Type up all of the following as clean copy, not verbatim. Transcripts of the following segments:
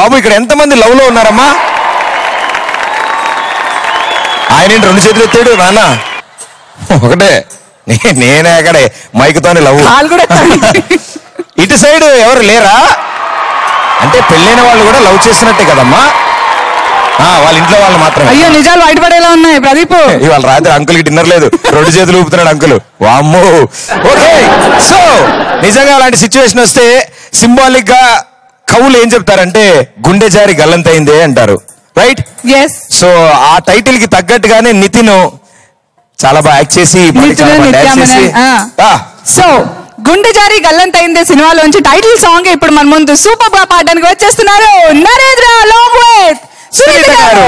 బాబు ఇక్కడ ఎంతమంది లవ్ లో ఉన్నారమ్మా? ఆయన 2 చేతులు ఎత్తాడు నాన్న. ఒకటే నేనే అక్కడే మైక్తోనే లవ్. ఇటు సైడ్ ఎవరు లేరా? అంటే పెళ్ళైన వాళ్ళు కూడా లవ్ చేస్తున్నట్టే కదమ్మా. వాళ్ళ ఇంట్లో వాళ్ళు మాత్రమే. అయ్యో నిజాలు బయటపడేలా ఉన్నాయి ప్రదీప్. ఇవాళ రాత్రి అంకుల్ కి డిన్నర్ లేదు, 2 చేతులు ఊపుతున్నాడు అంకుల్. వామ్మో. ఓకే, సో నిజంగా అలాంటి సిచ్యువేషన్ వస్తే సింబాలిక్ గా కవులు ఏం చెప్తారంటే గుండె జారి గల్లంతైందే అంటారు, రైట్? సో ఆ టైటిల్ కి తగ్గట్టుగానే నితిన్ చాలా బాగా యాక్ట్ చేసి సో గుండె జారి గల్లంతైందే సినిమాలోంచి టైటిల్ సాంగ్ ఇప్పుడు మన ముందు సూపర్ గా పాడడానికి వచ్చేస్తున్నారు నరేంద్ర along with సునీత గారు.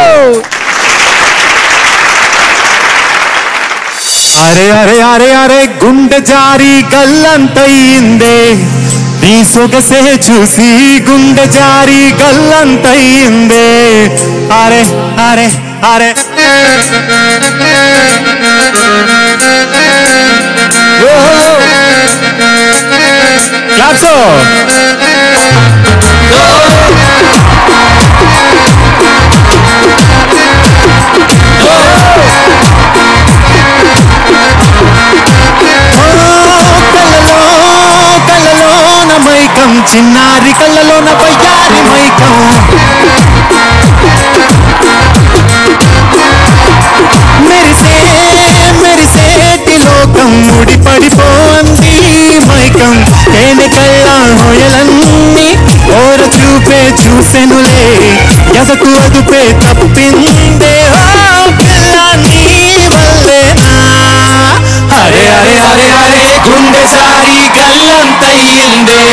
అరే అరే అరే అరే గుండె జారి గల్లంతయిందే, నీ సొగసే చూసి గుండె జారి గల్లంతయిందే. అరే అరే అరే క్లాప్స్. మైకం చిన్నారి కళ్ళలోన పయ్యారి మైకం, మెరిసే మెరిసేటి లోకం ముడిపడిపోంది మైకం. తేనె కళ్ళ హోయలన్నీ ఓర చూపే చూసెనులే, ఎదకు అదుపే తప్పిందే పిల్ల నీ వల్లేనా. అరే అరే అరే అరే గుండె జారి గల్లంతయిందే,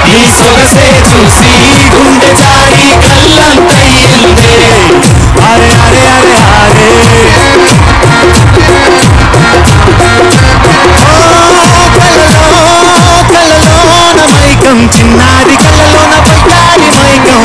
నీ సొగసే చూసి గుండె జారి గల్లంతయిందే. అరే అరే అరే అరే కళ్ళలోన మైకం చిన్నారి కళ్ళలోన పయ్యారి మైకం.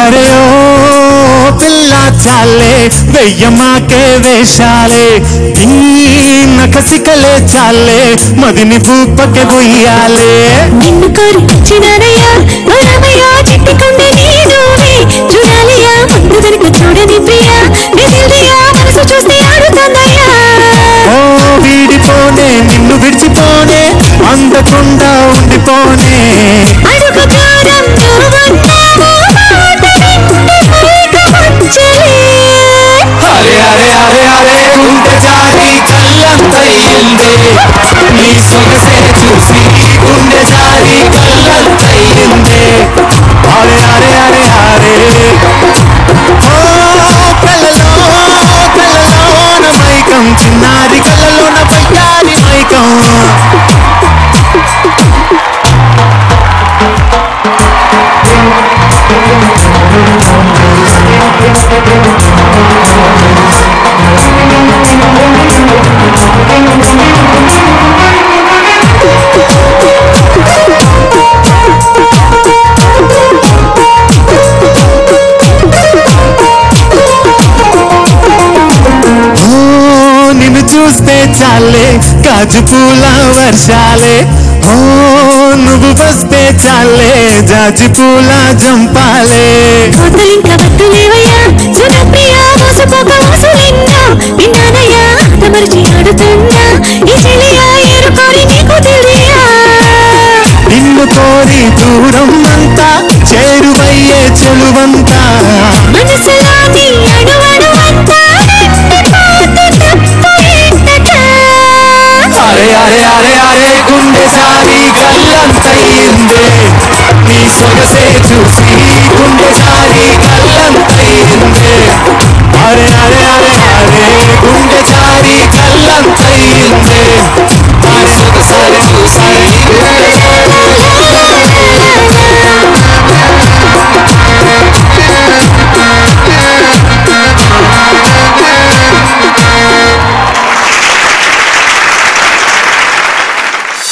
అరే ఓ పిల్ల చాలే వెయ్యమాకే వేషాలే, నకసికలే చాలే మదిని పూపకే బొయ్యాలే. నిన్ను కోరి చిన్నారయ్యా వరమయ్యా చిట్టుకుంది నీలోనే చూడాలియా ముందు వెనుక చూడని ప్రియా నిదిలియా మనసు చూస్తే ఆడుతుందయ్యా. ఓ వీడిపోనే నిన్ను విడిచిపోనే అందకుండా ఉండిపోనే. అడుగు దూరం నువ్వున్నావు మాట వింటే మైకమొచ్చలే. అరే అరే అరే అరే గుండె జారి గల్లంతయిందే, నీ సొగసే చూసి గుండె జారి గల్లంతయిందే. అరే అరే అరే అరే ఓ కళ్ళలోన మైకం చిన్నారి కళ్ళలోన పయ్యారి మైకం. నిన్ను చూస్తే చాలే గాజు పూల వర్షాలే, ఓ నువ్వు వస్తే చాలే జాజి పూల జంపాలే. కోతలింక వద్దులేవయ్యా సునప్రియా మోసపోక మోసలిన్నా విన్నానయ్యా ఆటమరిచి ఆడుతున్నా ఈ చెలియా ఏరుకోరి నీకు తెలియా. నిన్ను కోరి దూరం అంతా చేరువయ్యే చెలువంతా, మనసులోని అణువణువంతా అరే అరే అరే అరే గుండె జారి గల్లంతయిందే, నీ సొగసే చూసి గుండె జారి గల్లంతయిందే. అరే అరే అరే అరే గుండె జారి గల్లంతయిందే, నీ సొగసే చూసి